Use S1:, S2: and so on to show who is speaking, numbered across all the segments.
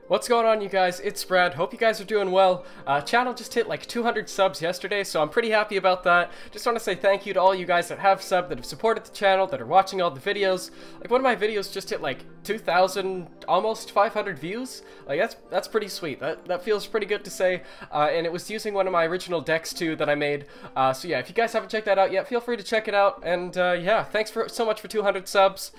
S1: What's going on, you guys? It's Brad. Hope you guys are doing well. Channel just hit like 200 subs yesterday, so I'm pretty happy about that. Just want to say thank you to all you guys that have subbed, that have supported the channel, that are watching all the videos. Like, one of my videos just hit like 2,000, almost 500 views. Like, that's pretty sweet. That feels pretty good to say. And it was using one of my original decks too that I made. So yeah, if you guys haven't checked that out yet, feel free to check it out. And yeah, thanks so much for 200 subs.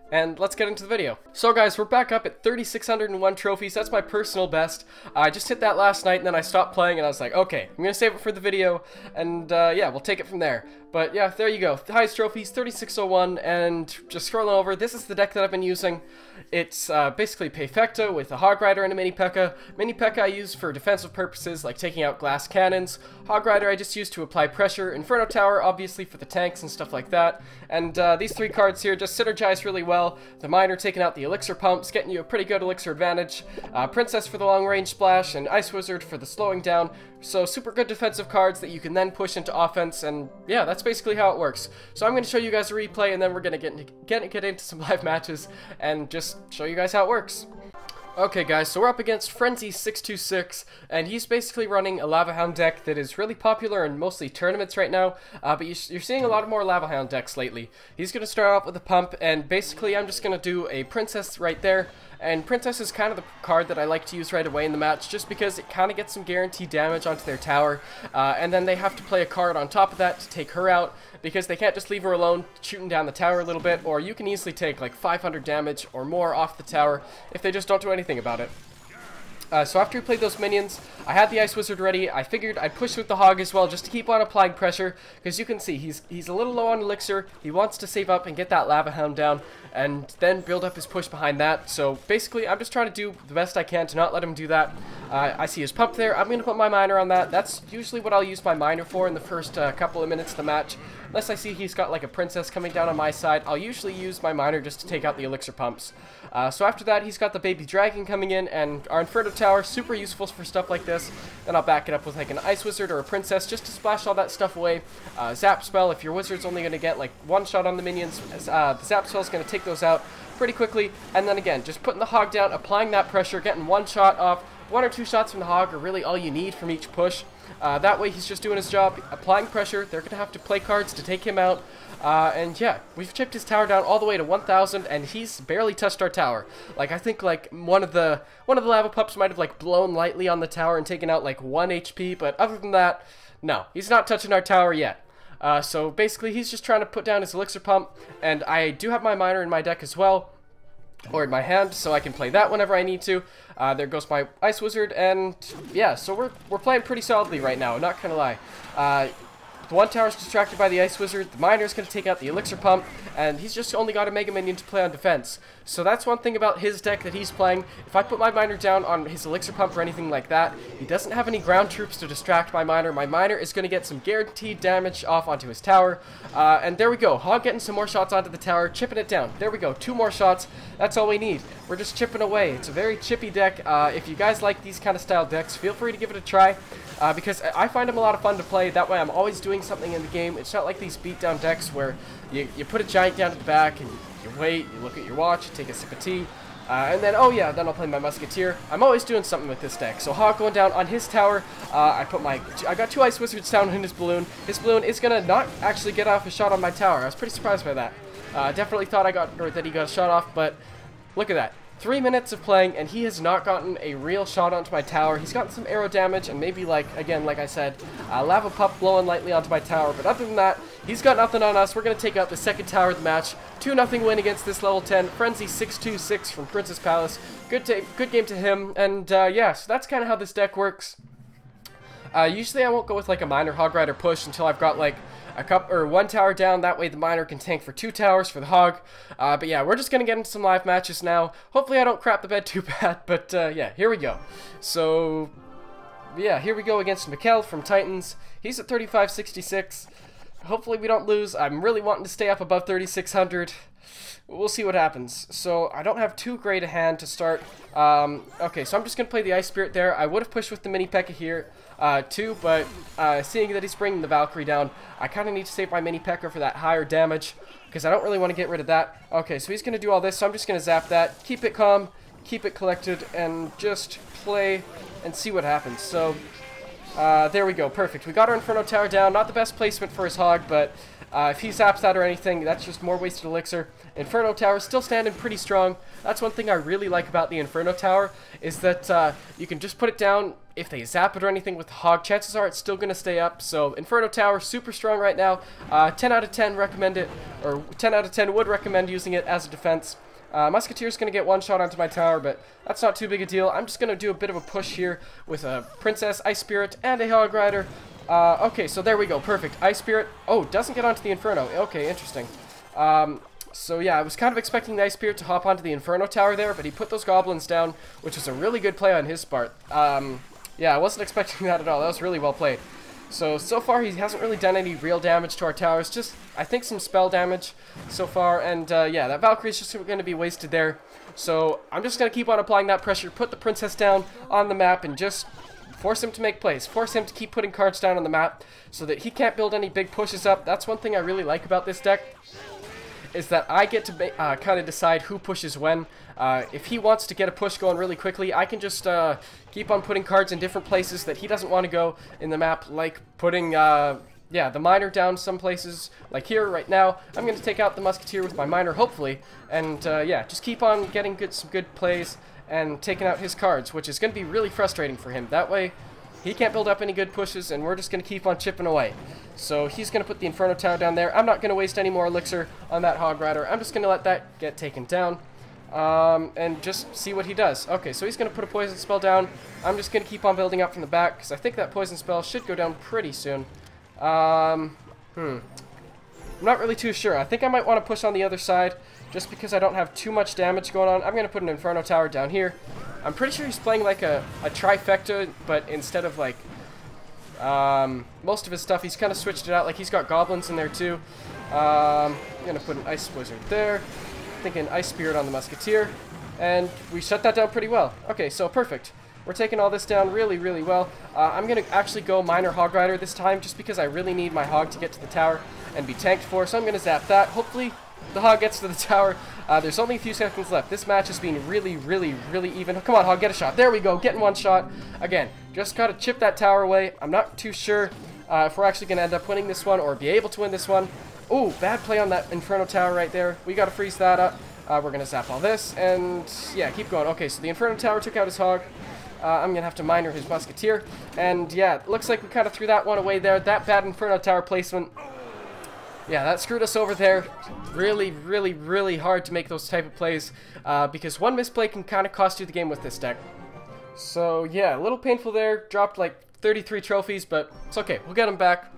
S1: And let's get into the video. So guys, we're back up at 3,601 trophies. That's my personal best. I just hit that last night and then I stopped playing and I was like, okay, I'm gonna save it for the video and yeah, we'll take it from there. But yeah, there you go. The highest trophies, 3,601, and just scrolling over, this is the deck that I've been using. It's basically PEKKA with a Hog Rider and a Mini PEKKA. Mini PEKKA I use for defensive purposes, like taking out glass cannons. Hog Rider I just use to apply pressure. Inferno Tower, obviously, for the tanks and stuff like that. And these three cards here just synergize really well. The Miner taking out the Elixir Pumps, getting you a pretty good Elixir advantage. Princess for the long range splash, and Ice Wizard for the slowing down. So super good defensive cards that you can then push into offense, and yeah, that's basically how it works. So I'm going to show you guys a replay, and then we're going to get into some live matches, and just show you guys how it works. Okay guys, so we're up against Frenzy626, and he's basically running a Lava Hound deck that is really popular in mostly tournaments right now, but you're seeing a lot more Lava Hound decks lately. He's going to start off with a pump, and basically I'm just going to do a Princess right there. And Princess is kind of the card that I like to use right away in the match, just because it kind of gets some guaranteed damage onto their tower, and then they have to play a card on top of that to take her out, because they can't just leave her alone shooting down the tower a little bit, or you can easily take like 500 damage or more off the tower if they just don't do anything about it. So after we played those minions, I had the Ice Wizard ready. I figured I'd push with the Hog as well, just to keep on applying pressure, because you can see he's a little low on Elixir. He wants to save up and get that Lava Hound down, and then build up his push behind that. So basically, I'm just trying to do the best I can to not let him do that. I see his pump there. I'm going to put my Miner on that. That's usually what I'll use my Miner for in the first couple of minutes of the match. Unless I see he's got like a Princess coming down on my side, I'll usually use my Miner just to take out the Elixir Pumps. So after that, he's got the Baby Dragon coming in, and our Inferno Tower, super useful for stuff like this. Then I'll back it up with like an Ice Wizard or a Princess just to splash all that stuff away. Zap Spell, if your Wizard's only going to get like one shot on the minions, the Zap Spell is going to take those out pretty quickly. And then again, just putting the Hog down, applying that pressure, getting one shot off. 1 or 2 shots from the Hog are really all you need from each push. That way he's just doing his job, applying pressure. They're going to have to play cards to take him out. And yeah, we've chipped his tower down all the way to 1,000, and he's barely touched our tower. Like, I think like one of the lava pups might have like blown lightly on the tower and taken out like 1 HP, but other than that, no, he's not touching our tower yet. So basically he's just trying to put down his Elixir Pump, and I do have my Miner in my deck as well, or in my hand, so I can play that whenever I need to. There goes my Ice Wizard, and yeah, so we're playing pretty solidly right now, not gonna lie. The one tower's distracted by the Ice Wizard, the Miner's going to take out the Elixir Pump, and he's just only got a Mega Minion to play on defense. So that's one thing about his deck that he's playing. If I put my Miner down on his Elixir Pump or anything like that, he doesn't have any ground troops to distract my Miner. My Miner is going to get some guaranteed damage off onto his tower. And there we go, Hog getting some more shots onto the tower, chipping it down. There we go, 2 more shots. That's all we need. We're just chipping away. It's a very chippy deck. If you guys like these kind of style decks, feel free to give it a try. Because I find them a lot of fun to play. That way I'm always doing something in the game. It's not like these beatdown decks where you put a giant down to the back and you wait, you look at your watch, you take a sip of tea, and then, oh yeah, then I'll play my Musketeer. I'm always doing something with this deck. So Hog going down on his tower. I got 2 Ice Wizards down in his balloon. His balloon is going to not actually get off a shot on my tower. I was pretty surprised by that. Definitely thought that he got a shot off, but look at that. 3 minutes of playing, and he has not gotten a real shot onto my tower. He's gotten some arrow damage, and maybe, like, again, like I said, Lava Pup blowing lightly onto my tower. But other than that, he's got nothing on us. We're going to take out the second tower of the match. 2-0 win against this level 10. Frenzy626 from Princess Palace. Good game to him. And, yeah, so that's kind of how this deck works. Usually I won't go with, like, a Miner Hog Rider push until I've got, like, one tower down. That way the Miner can tank for 2 towers for the Hog. But yeah, we're just gonna get into some live matches now. Hopefully I don't crap the bed too bad, but yeah, here we go. So yeah, here we go against Mikkel from Titans. He's at 3566. Hopefully we don't lose. I'm really wanting to stay up above 3600. We'll see what happens. So I don't have too great a hand to start. Okay, so I'm just gonna play the Ice Spirit there. I would have pushed with the Mini PEKKA here too, but seeing that he's bringing the Valkyrie down, I kind of need to save my Mini PEKKA for that higher damage, because I don't really want to get rid of that. Okay, so he's gonna do all this, so I'm just gonna zap that, keep it calm, keep it collected, and just play and see what happens. So, there we go. Perfect. We got our Inferno Tower down. Not the best placement for his hog, but if he zaps that or anything, that's just more wasted elixir. Inferno Tower still standing pretty strong. That's one thing I really like about the Inferno Tower, is that you can just put it down. If they zap it or anything with the hog, chances are it's still going to stay up. So Inferno Tower, super strong right now. 10 out of 10 recommend it, or 10 out of 10 would recommend using it as a defense. Musketeer's going to get one shot onto my tower, but that's not too big a deal. I'm just going to do a bit of a push here with a Princess, Ice Spirit, and a Hog Rider. Okay, so there we go. Perfect. Ice Spirit. Oh, doesn't get onto the Inferno. Okay, interesting. So yeah, I was kind of expecting the Ice Spirit to hop onto the Inferno Tower there, but he put those goblins down, which was a really good play on his part. Yeah, I wasn't expecting that at all. That was really well played. So far he hasn't really done any real damage to our towers, just, I think, some spell damage so far, and yeah, that Valkyrie's just going to be wasted there. So I'm just going to keep on applying that pressure, put the Princess down on the map, and just force him to make plays, force him to keep putting cards down on the map, so that he can't build any big pushes up. That's one thing I really like about this deck, is that I get to kind of decide who pushes when. If he wants to get a push going really quickly, I can just keep on putting cards in different places that he doesn't want to go in the map, like putting, yeah, the miner down some places, like here right now. I'm going to take out the Musketeer with my miner, hopefully, and yeah, just keep on getting some good plays and taking out his cards, which is going to be really frustrating for him. That way, he can't build up any good pushes, and we're just going to keep on chipping away. So he's going to put the Inferno Tower down there. I'm not going to waste any more elixir on that Hog Rider. I'm just going to let that get taken down, and just see what he does. Okay, so he's going to put a poison spell down. I'm just going to keep on building up from the back, because I think that poison spell should go down pretty soon. I'm not really too sure. I think I might want to push on the other side, just because I don't have too much damage going on. I'm going to put an Inferno Tower down here. I'm pretty sure he's playing like a trifecta, but instead of like most of his stuff, he's kind of switched it out. Like, he's got goblins in there too. I'm going to put an Ice Wizard there. I think an Ice Spirit on the Musketeer. And we shut that down pretty well. Okay, so perfect. We're taking all this down really, really well. I'm going to actually go Miner Hog Rider this time, just because I really need my Hog to get to the tower and be tanked for. So I'm going to zap that. Hopefully the Hog gets to the tower. There's only a few seconds left. This match has been really, really, really even. Come on, Hog, get a shot. There we go, getting one shot. Again, just got to chip that tower away. I'm not too sure if we're actually going to end up winning this one or be able to win this one. Ooh, bad play on that Inferno Tower right there. We got to freeze that up. We're going to zap all this, and yeah, keep going. Okay, so the Inferno Tower took out his Hog. I'm going to have to miner his Musketeer. And yeah, it looks like we kind of threw that one away there. That bad Inferno Tower placement. Yeah, that screwed us over there. Really, really, really hard to make those type of plays, because one misplay can kind of cost you the game with this deck. So yeah, a little painful there. Dropped like 33 trophies, but it's okay. We'll get them back.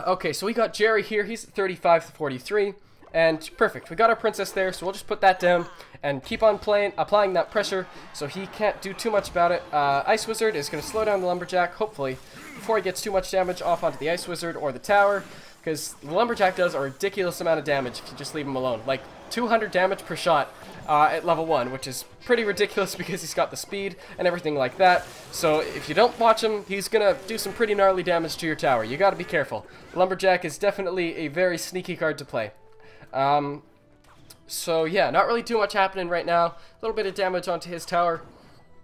S1: Okay, so we got Jerry here. He's at 35 to 43. And perfect, we got our Princess there, so we'll just put that down and keep on applying that pressure so he can't do too much about it. Ice Wizard is going to slow down the Lumberjack, hopefully, before he gets too much damage off onto the Ice Wizard or the tower, because the Lumberjack does a ridiculous amount of damage if you just leave him alone. Like 200 damage per shot at level 1, which is pretty ridiculous because he's got the speed and everything like that. So if you don't watch him, he's going to do some pretty gnarly damage to your tower. You got to be careful. Lumberjack is definitely a very sneaky card to play. So yeah, not really too much happening right now. A little bit of damage onto his tower.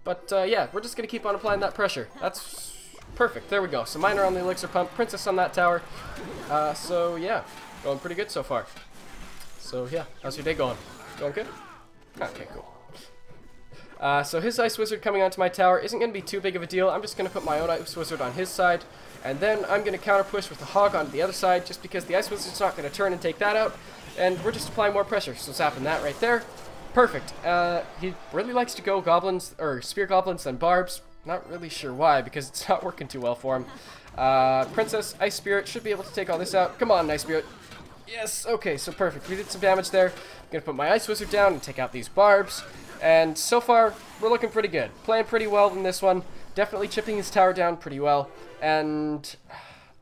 S1: But yeah, we're just going to keep on applying that pressure. That's perfect. There we go. So Miner on the Elixir Pump, Princess on that tower. So yeah, going pretty good so far. So yeah, how's your day going? Going good? Okay, cool. So his Ice Wizard coming onto my tower isn't going to be too big of a deal. I'm just going to put my own Ice Wizard on his side. And then I'm going to counter push with the Hog onto the other side, just because the Ice Wizard's not going to turn and take that out. And we're just applying more pressure. So zapping that right there. Perfect. He really likes to go goblins, or spear goblins than barbs. Not really sure why, because it's not working too well for him. Princess, Ice Spirit should be able to take all this out. Come on, Ice Spirit. Yes, okay, so perfect. We did some damage there. I'm going to put my Ice Wizard down and take out these barbs. And so far, we're looking pretty good. Playing pretty well in this one. Definitely chipping his tower down pretty well. And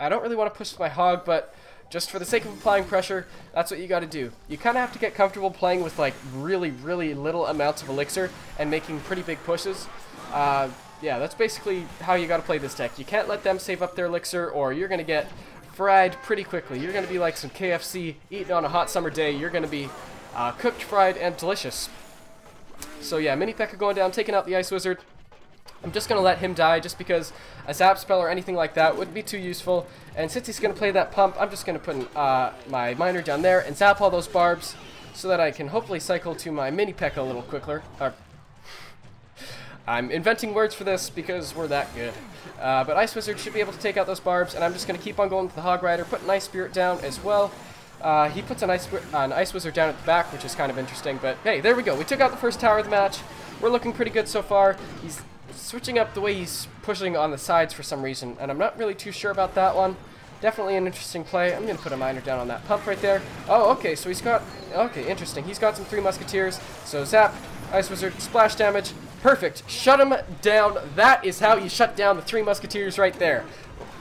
S1: I don't really want to push my Hog, but just for the sake of applying pressure, that's what you got to do. You kind of have to get comfortable playing with like really, really little amounts of elixir and making pretty big pushes. Yeah, that's basically how you got to play this deck. You can't let them save up their elixir, or you're going to get fried pretty quickly. You're going to be like some KFC eating on a hot summer day. You're going to be cooked, fried, and delicious. So yeah, Mini P.E.K.K.A going down, taking out the Ice Wizard. I'm just going to let him die just because a zap spell or anything like that wouldn't be too useful. And since he's going to play that pump, I'm just going to put my miner down there and zap all those barbs so that I can hopefully cycle to my Mini P.E.K.K.A a little quicker. I'm inventing words for this because we're that good. But Ice Wizard should be able to take out those barbs, and I'm just going to keep on going with the Hog Rider, put an Ice Spirit down as well. He puts an Ice Wizard down at the back, which is kind of interesting, but hey, there we go. We took out the first tower of the match. We're looking pretty good so far. He's switching up the way he's pushing on the sides for some reason, and I'm not really too sure about that one. Definitely an interesting play. I'm going to put a miner down on that pump right there. Oh, okay, so he's got... Okay, interesting. He's got some 3 Musketeers. So zap, Ice Wizard, splash damage. Perfect. Shut him down. That is how you shut down the 3 Musketeers right there.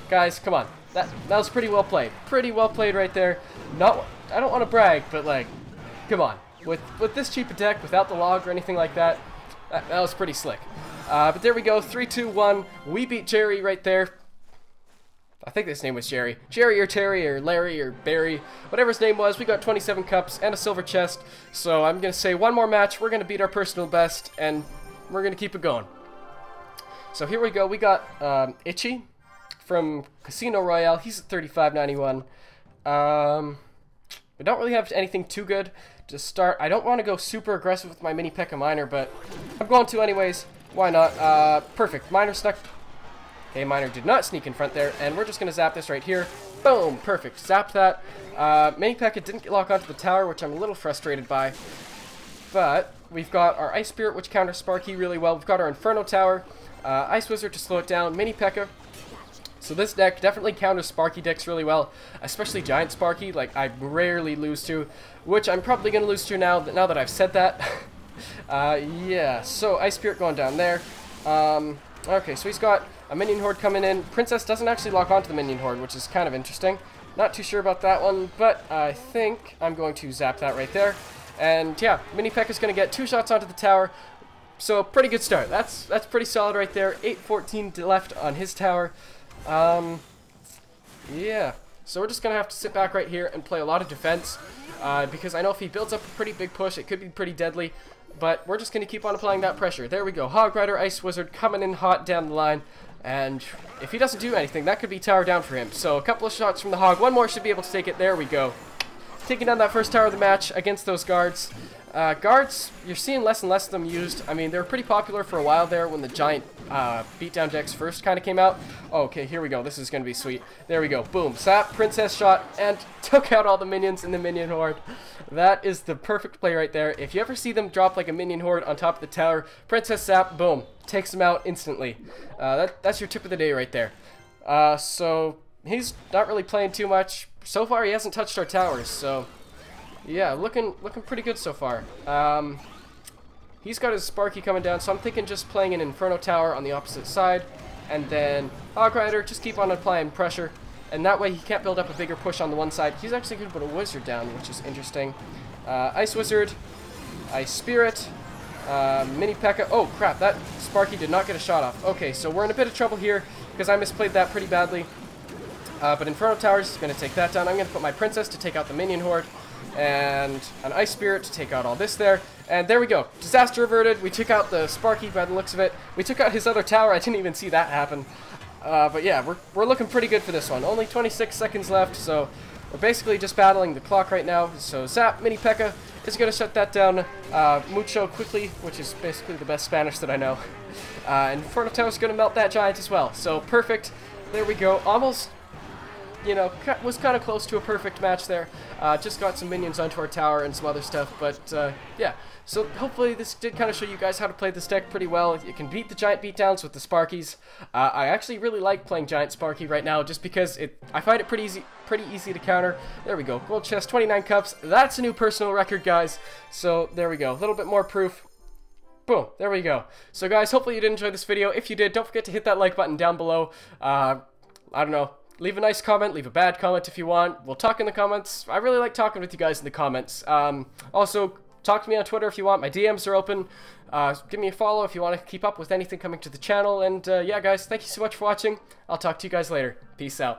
S1: Guys, come on. That was pretty well played. Pretty well played right there. I don't want to brag, but like, come on. With this cheap a deck, without the log or anything like that, that was pretty slick. But there we go. 3, 2, 1. We beat Jerry right there. I think his name was Jerry. Jerry or Terry or Larry or Barry. Whatever his name was, we got 27 cups and a silver chest. So I'm going to say one more match. We're going to beat our personal best, and we're going to keep it going. So here we go. We got Itchy from Casino Royale. He's at 35.91. We don't really have anything too good to start. I don't want to go super aggressive with my Mini P.E.K.K.A miner, but I'm going to anyways. Why not? Perfect. Miner snuck. Okay, miner did not sneak in front there, and we're just going to zap this right here. Boom! Perfect. Zap that. Mini P.E.K.K.A didn't lock onto the tower, which I'm a little frustrated by. But we've got our Ice Spirit, which counters Sparky really well. We've got our Inferno Tower, Ice Wizard to slow it down, Mini P.E.K.K.A. So this deck definitely counters Sparky decks really well, especially Giant Sparky, like I rarely lose to, which I'm probably going to lose to now that I've said that. Yeah, so Ice Spirit going down there. Okay, so he's got a Minion Horde coming in. Princess doesn't actually lock onto the Minion Horde, which is kind of interesting. Not too sure about that one, but I think I'm going to zap that right there. And yeah, Mini P.E.K.K.A is going to get 2 shots onto the tower. So pretty good start. That's pretty solid right there. 8-14 left on his tower. Yeah. So we're just going to have to sit back right here and play a lot of defense. Because I know if he builds up a pretty big push, it could be pretty deadly. But we're just going to keep on applying that pressure. There we go. Hog Rider, Ice Wizard coming in hot down the line. And if he doesn't do anything, that could be tower down for him. So a couple of shots from the Hog. One more should be able to take it. There we go. Taking down that first tower of the match against those guards. Guards, you're seeing less and less of them used. I mean, they were pretty popular for a while there when the giant beatdown decks first kind of came out. Oh, okay, here we go. This is going to be sweet. There we go. Boom. Sap, Princess shot, and took out all the minions in the Minion Horde. That is the perfect play right there. If you ever see them drop like a Minion Horde on top of the tower, Princess Sap, boom, takes them out instantly. That's your tip of the day right there. So he's not really playing too much. So far, he hasn't touched our towers, so yeah, looking pretty good so far. He's got his Sparky coming down, so I'm thinking just playing an Inferno Tower on the opposite side, and then Hog Rider, just keep on applying pressure, and that way he can't build up a bigger push on the one side. He's actually going to put a Wizard down, which is interesting. Ice Wizard, Ice Spirit, Mini P.E.K.K.A. Oh crap, that Sparky did not get a shot off. Okay, so we're in a bit of trouble here, because I misplayed that pretty badly. But Inferno Towers is going to take that down. I'm going to put my Princess to take out the Minion Horde, and an Ice Spirit to take out all this there. And there we go. Disaster averted. We took out the Sparky by the looks of it. We took out his other tower. I didn't even see that happen. But yeah, we're looking pretty good for this one. Only 26 seconds left, so we're basically just battling the clock right now. So Zap, Mini P.E.K.K.A is going to shut that down mucho quickly, which is basically the best Spanish that I know. And Inferno Tower is going to melt that giant as well. So perfect. There we go. Almost, you know, was kind of close to a perfect match there. Just got some minions onto our tower and some other stuff, but yeah. So hopefully this did kind of show you guys how to play this deck pretty well. You can beat the giant beatdowns with the Sparkies. I actually really like playing giant Sparky right now, just because I find it pretty easy to counter. There we go, gold chest, 29 cups. That's a new personal record, guys. So there we go, a little bit more proof. Boom, there we go. So guys, hopefully you did enjoy this video. If you did, don't forget to hit that like button down below. I don't know. Leave a nice comment, leave a bad comment if you want. We'll talk in the comments. I really like talking with you guys in the comments. Also, talk to me on Twitter if you want. My DMs are open. Give me a follow if you want to keep up with anything coming to the channel. And yeah, guys, thank you so much for watching. I'll talk to you guys later. Peace out.